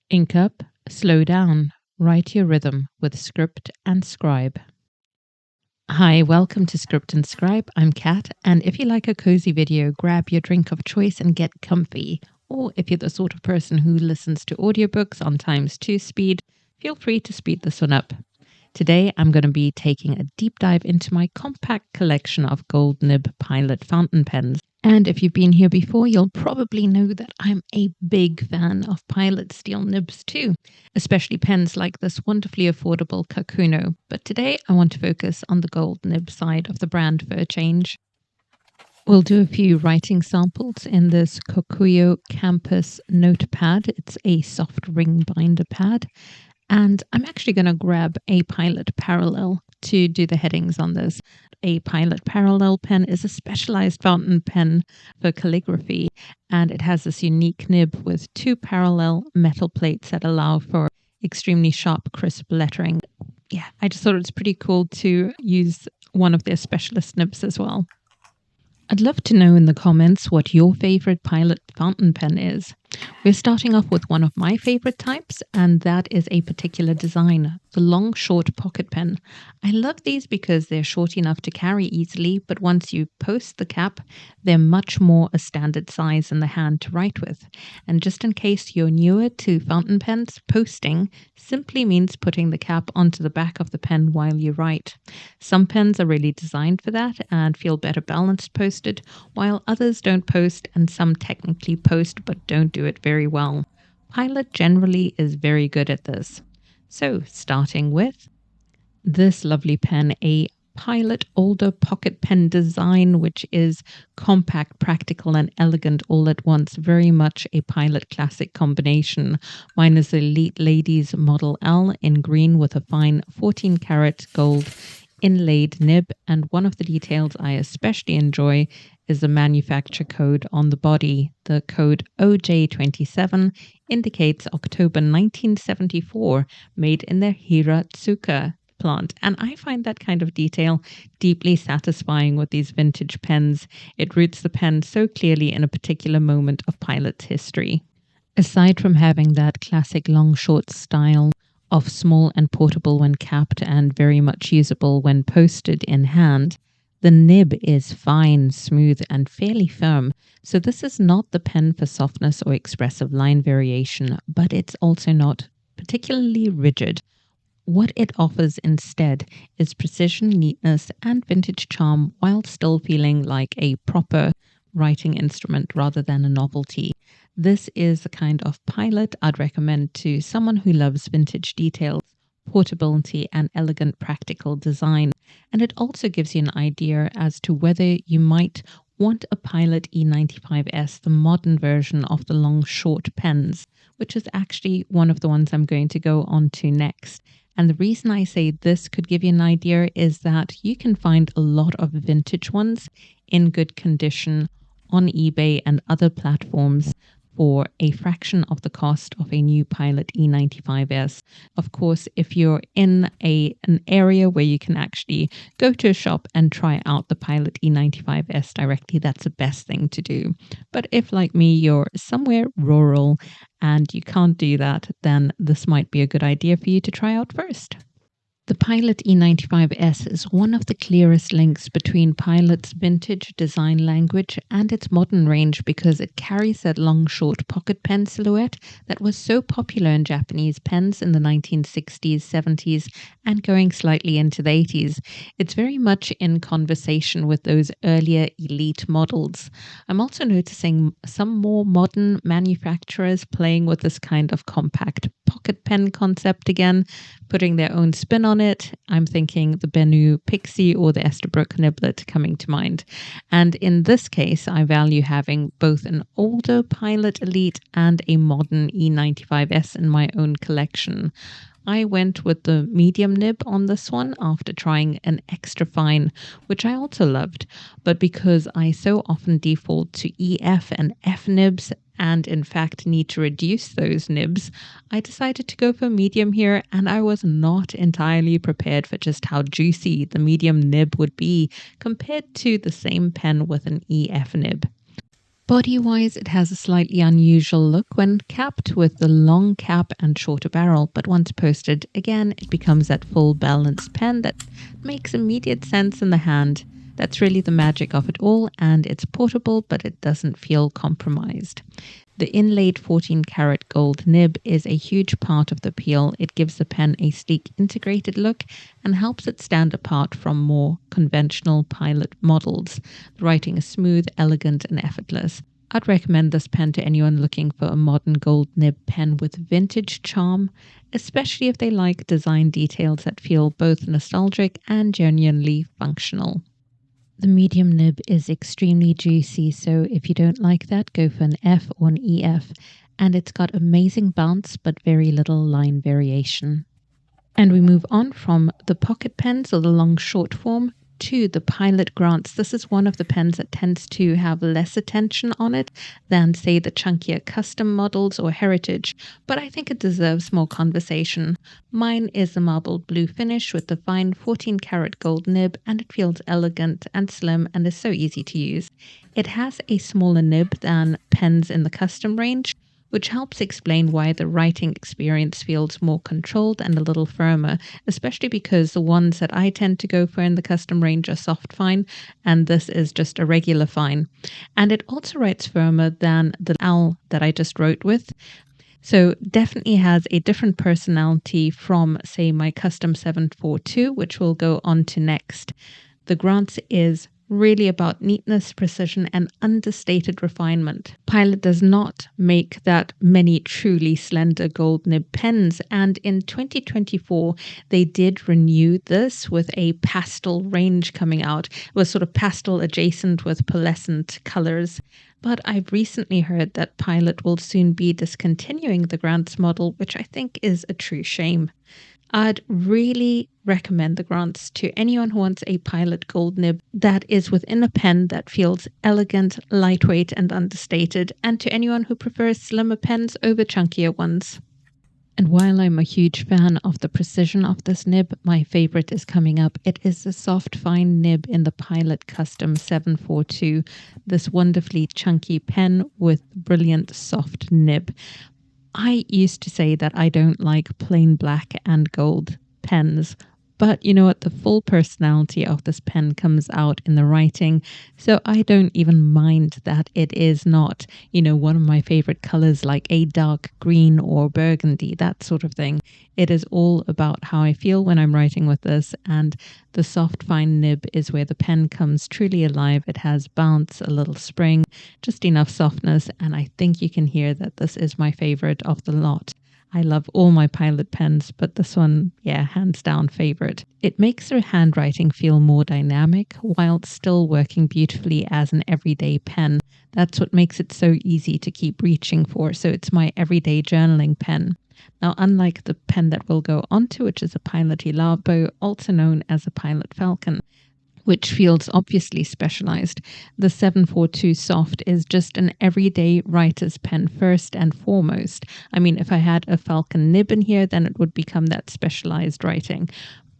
Ink up, slow down, write your rhythm with Script and Scribe. Hi, welcome to Script and Scribe. I'm Kat, and if you like a cozy video, grab your drink of choice and get comfy. Or if you're the sort of person who listens to audiobooks on ×2 speed, feel free to speed this one up. Today, I'm going to be taking a deep dive into my compact collection of gold nib Pilot fountain pens. And if you've been here before, you'll probably know that I'm a big fan of Pilot steel nibs too, especially pens like this wonderfully affordable Kakuno. But today, I want to focus on the gold nib side of the brand for a change. We'll do a few writing samples in this Kokuyo Campus notepad. It's a soft ring binder pad. And I'm actually going to grab a Pilot Parallel to do the headings on this. A Pilot Parallel pen is a specialized fountain pen for calligraphy, and it has this unique nib with two parallel metal plates that allow for extremely sharp, crisp lettering. Yeah, I just thought it was pretty cool to use one of their specialist nibs as well. I'd love to know in the comments what your favorite Pilot fountain pen is. We're starting off with one of my favorite types, and that is a particular design, the long short pocket pen. I love these because they're short enough to carry easily, but once you post the cap, they're much more a standard size in the hand to write with. And just in case you're newer to fountain pens, posting simply means putting the cap onto the back of the pen while you write. Some pens are really designed for that and feel better balanced posted, while others don't post, and some technically post but don't do it very well. Pilot generally is very good at this. So, starting with this lovely pen, a Pilot older pocket pen design, which is compact, practical, and elegant all at once. Very much a Pilot classic combination. Mine is the Elite Ladies Model L in green with a fine 14-karat gold inlaid nib, and one of the details I especially enjoy is the manufacture code on the body. The code OJ27 indicates October 1974, made in their Hiratsuka plant. And I find that kind of detail deeply satisfying with these vintage pens. It roots the pen so clearly in a particular moment of Pilot's history. Aside from having that classic long short style of small and portable when capped and very much usable when posted in hand, the nib is fine, smooth, and fairly firm. So this is not the pen for softness or expressive line variation, but it's also not particularly rigid. What it offers instead is precision, neatness, and vintage charm while still feeling like a proper writing instrument rather than a novelty. This is the kind of Pilot I'd recommend to someone who loves vintage details, portability, and elegant practical design. And it also gives you an idea as to whether you might want a Pilot E95S, the modern version of the long short pens, which is actually one of the ones I'm going to go on to next. And the reason I say this could give you an idea is that you can find a lot of vintage ones in good condition on eBay and other platforms for a fraction of the cost of a new Pilot E95S. Of course, if you're in an area where you can actually go to a shop and try out the Pilot E95S directly, that's the best thing to do. But if, like me, you're somewhere rural and you can't do that, then this might be a good idea for you to try out first. The Pilot E95S is one of the clearest links between Pilot's vintage design language and its modern range because it carries that long short pocket pen silhouette that was so popular in Japanese pens in the 1960s, 70s, and going slightly into the 80s. It's very much in conversation with those earlier Elite models. I'm also noticing some more modern manufacturers playing with this kind of compact pocket pen concept again, putting their own spin on it. I'm thinking the Bennu Pixie or the Estabrook Niblet coming to mind. And in this case, I value having both an older Pilot Elite and a modern E95S in my own collection. I went with the medium nib on this one after trying an extra fine, which I also loved. But because I so often default to EF and F nibs, and in fact need to reduce those nibs, I decided to go for medium here, and I was not entirely prepared for just how juicy the medium nib would be compared to the same pen with an EF nib. Body-wise, it has a slightly unusual look when capped with the long cap and shorter barrel, but once posted, again, it becomes that full balanced pen that makes immediate sense in the hand. That's really the magic of it all, and it's portable, but it doesn't feel compromised. The inlaid 14 karat gold nib is a huge part of the appeal. It gives the pen a sleek integrated look and helps it stand apart from more conventional Pilot models. The writing is smooth, elegant and effortless. I'd recommend this pen to anyone looking for a modern gold nib pen with vintage charm, especially if they like design details that feel both nostalgic and genuinely functional. The medium nib is extremely juicy, so if you don't like that, go for an F or an EF. And it's got amazing bounce, but very little line variation. And we move on from the pocket pens or the long short form to the Pilot Grance. This is one of the pens that tends to have less attention on it than, say, the chunkier custom models or heritage, but I think it deserves more conversation. Mine is the marbled blue finish with the fine 14 karat gold nib, and it feels elegant and slim and is so easy to use. It has a smaller nib than pens in the custom range, which helps explain why the writing experience feels more controlled and a little firmer, especially because the ones that I tend to go for in the custom range are soft fine, and this is just a regular fine. And it also writes firmer than the owl that I just wrote with. So definitely has a different personality from, say, my custom 742, which we'll go on to next. The Grance is really about neatness, precision, and understated refinement. Pilot does not make that many truly slender gold nib pens, and in 2024 they did renew this with a pastel range coming out. It was sort of pastel adjacent with pearlescent colors. But I've recently heard that Pilot will soon be discontinuing the Grance model, which I think is a true shame. I'd really recommend the Grance to anyone who wants a Pilot gold nib that is within a pen that feels elegant, lightweight and understated, and to anyone who prefers slimmer pens over chunkier ones. And while I'm a huge fan of the precision of this nib, my favorite is coming up. It is the soft fine nib in the Pilot Custom 742, this wonderfully chunky pen with brilliant soft nib. I used to say that I don't like plain black and gold pens, but you know what? The full personality of this pen comes out in the writing, so I don't even mind that it is not, one of my favorite colors like a dark green or burgundy, that sort of thing. It is all about how I feel when I'm writing with this, and the soft fine nib is where the pen comes truly alive. It has bounce, a little spring, just enough softness, and I think you can hear that this is my favorite of the lot. I love all my Pilot pens, but this one, hands down favorite. It makes their handwriting feel more dynamic while still working beautifully as an everyday pen. That's what makes it so easy to keep reaching for, so it's my everyday journaling pen. Now, unlike the pen that we'll go onto, which is a Pilot Elabo, also known as a Pilot Falcon, which feels obviously specialized, the 742 Soft is just an everyday writer's pen first and foremost. I mean, if I had a Falcon nib in here, then it would become that specialized writing.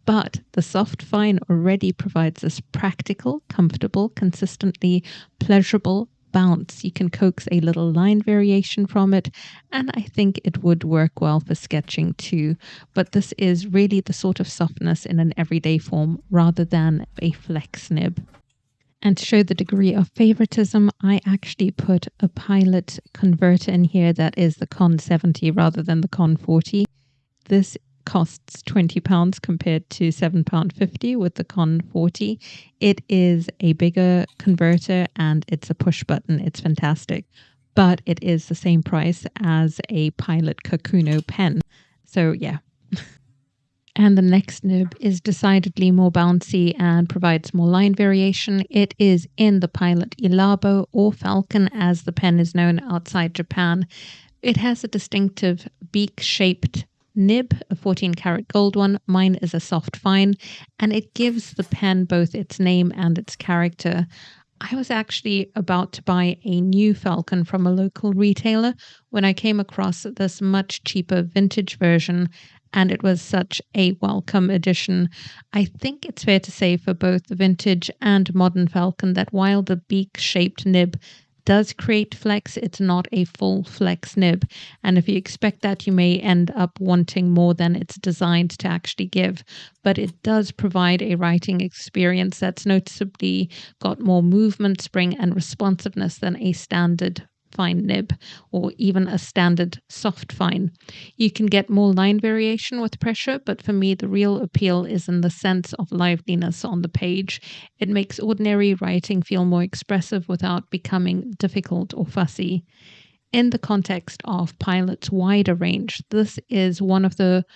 But the Soft Fine already provides this practical, comfortable, consistently pleasurable bounce. You can coax a little line variation from it, and I think it would work well for sketching too. But this is really the sort of softness in an everyday form rather than a flex nib. And to show the degree of favoritism, I actually put a Pilot converter in here that is the Con 70 rather than the Con 40. This costs £20 compared to £7.50 with the Con 40. It is a bigger converter and it's a push button. It's fantastic, but it is the same price as a Pilot Kakuno pen. So yeah. And the next nib is decidedly more bouncy and provides more line variation. It is in the Pilot Elabo, or Falcon as the pen is known outside Japan. It has a distinctive beak-shaped nib, a 14 karat gold one. Mine is a soft fine, and it gives the pen both its name and its character. I was actually about to buy a new Falcon from a local retailer when I came across this much cheaper vintage version, and it was such a welcome addition. I think it's fair to say for both the vintage and modern Falcon that while the beak-shaped nib does create flex. It's not a full flex nib. And if you expect that, you may end up wanting more than it's designed to actually give. But it does provide a writing experience that's noticeably got more movement, spring, and responsiveness than a standard fine nib or even a standard soft fine. You can get more line variation with pressure, but for me the real appeal is in the sense of liveliness on the page. It makes ordinary writing feel more expressive without becoming difficult or fussy. In the context of Pilot's wider range, this is one of the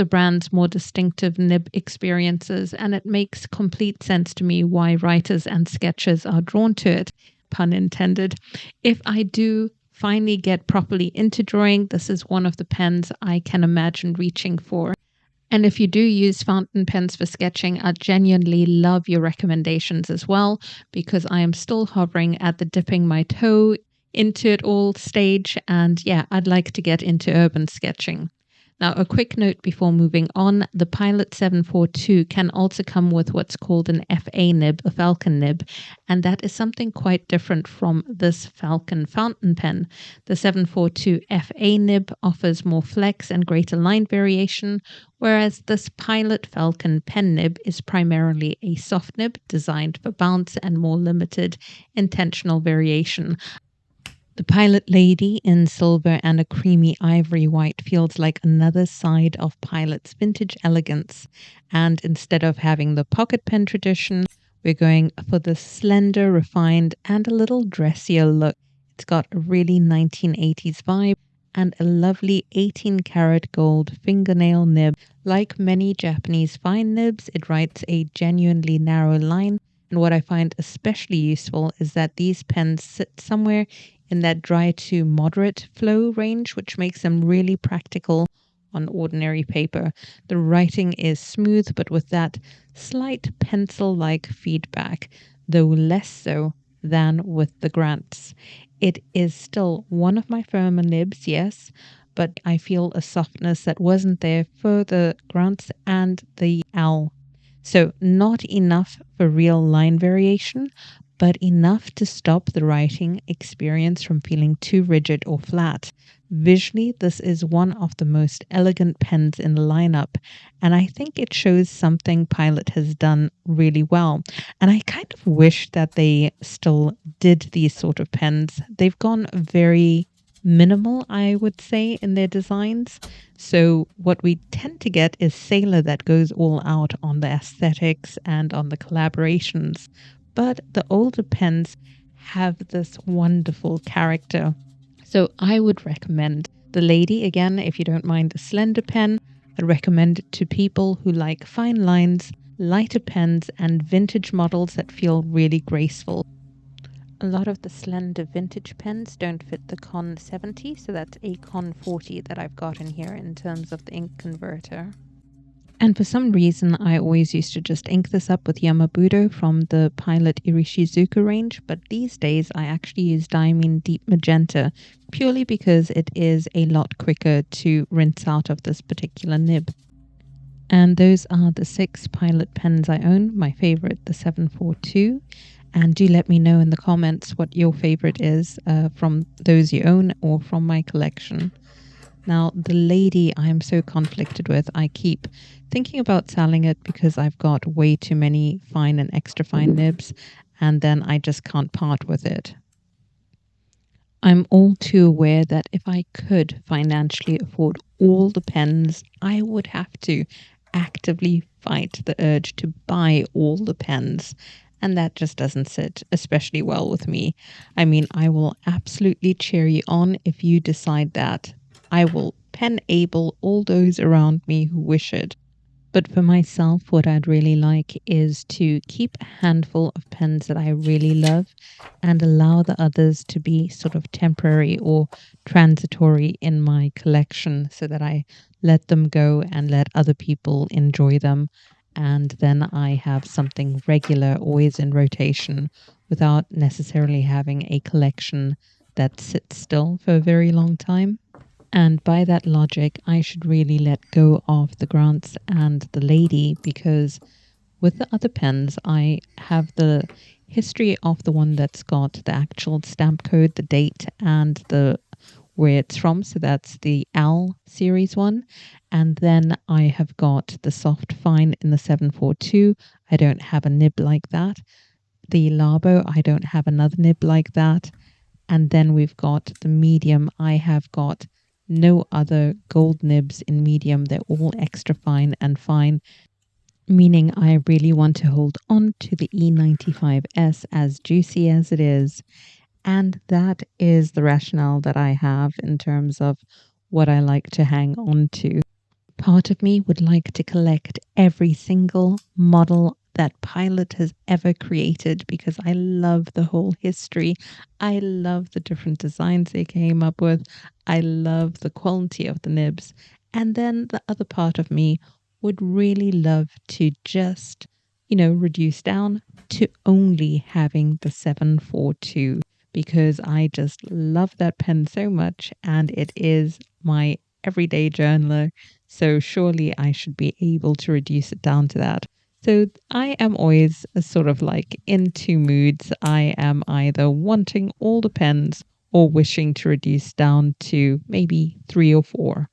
brand's more distinctive nib experiences, and it makes complete sense to me why writers and sketchers are drawn to it, pun intended. If I do finally get properly into drawing, this is one of the pens I can imagine reaching for. And if you do use fountain pens for sketching, I genuinely love your recommendations as well, because I am still hovering at the dipping my toe into it all stage. And yeah, I'd like to get into urban sketching. Now, a quick note before moving on, the Pilot 742 can also come with what's called an FA nib, a Falcon nib, and that is something quite different from this Falcon fountain pen. The 742 FA nib offers more flex and greater line variation, whereas this Pilot Falcon pen nib is primarily a soft nib designed for bounce and more limited intentional variation. The Pilot Lady in silver and a creamy ivory white feels like another side of Pilot's vintage elegance. And instead of having the pocket pen tradition, we're going for the slender, refined, and a little dressier look. It's got a really 1980s vibe and a lovely 18-karat gold fingernail nib. Like many Japanese fine nibs, it writes a genuinely narrow line. And what I find especially useful is that these pens sit somewhere in that dry to moderate flow range, which makes them really practical on ordinary paper. The writing is smooth, but with that slight pencil-like feedback, though less so than with the Grance. It is still one of my firmer nibs, yes, but I feel a softness that wasn't there for the Grance and the Owl. So not enough for real line variation, but enough to stop the writing experience from feeling too rigid or flat. Visually, this is one of the most elegant pens in the lineup, and I think it shows something Pilot has done really well. And I kind of wish that they still did these sort of pens. They've gone very minimal, I would say, in their designs. So what we tend to get is Sailor that goes all out on the aesthetics and on the collaborations. But the older pens have this wonderful character. So I would recommend the Lady, again, if you don't mind a slender pen. I'd recommend it to people who like fine lines, lighter pens, and vintage models that feel really graceful. A lot of the slender vintage pens don't fit the Con 70, so that's a Con 40 that I've got in here in terms of the ink converter. And for some reason, I always used to just ink this up with Yamabudo from the Pilot Irishizuka range, but these days I actually use Diamine Deep Magenta purely because it is a lot quicker to rinse out of this particular nib. And those are the 6 Pilot pens I own. My favorite, the 742. And do let me know in the comments what your favorite is from those you own or from my collection. Now, the Lady I am so conflicted with. I keep thinking about selling it because I've got way too many fine and extra fine nibs, and then I just can't part with it. I'm all too aware that if I could financially afford all the pens, I would have to actively fight the urge to buy all the pens. And that just doesn't sit especially well with me. I mean, I will absolutely cheer you on if you decide that. I will pen-able all those around me who wish it. But for myself, what I'd really like is to keep a handful of pens that I really love and allow the others to be sort of temporary or transitory in my collection so that I let them go and let other people enjoy them. And then I have something regular, always in rotation, without necessarily having a collection that sits still for a very long time. And by that logic, I should really let go of the Grance and the Lady because With the other pens, I have the history of the one that's got the actual stamp code, the date, and the where it's from. So that's the Al series one. And then I have got the soft fine in the 742. I don't have a nib like that. The Elabo, I don't have another nib like that. And then we've got the medium. I have got no other gold nibs in medium. They're all extra fine and fine, meaning I really want to hold on to the E95S, as juicy as it is. And that is the rationale that I have in terms of what I like to hang on to. Part of me would like to collect every single model that Pilot has ever created because I love the whole history. I love the different designs they came up with. I love the quality of the nibs. And then the other part of me would really love to just, reduce down to only having the 742 because I just love that pen so much and it is my everyday journaler. So surely I should be able to reduce it down to that. So I am always sort of like in two moods. I am either wanting all the pens or wishing to reduce down to maybe 3 or 4.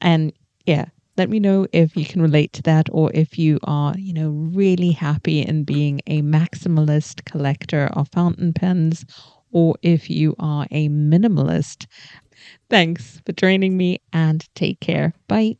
And yeah, let me know if you can relate to that or if you are, really happy in being a maximalist collector of fountain pens or if you are a minimalist. Thanks for joining me and take care. Bye.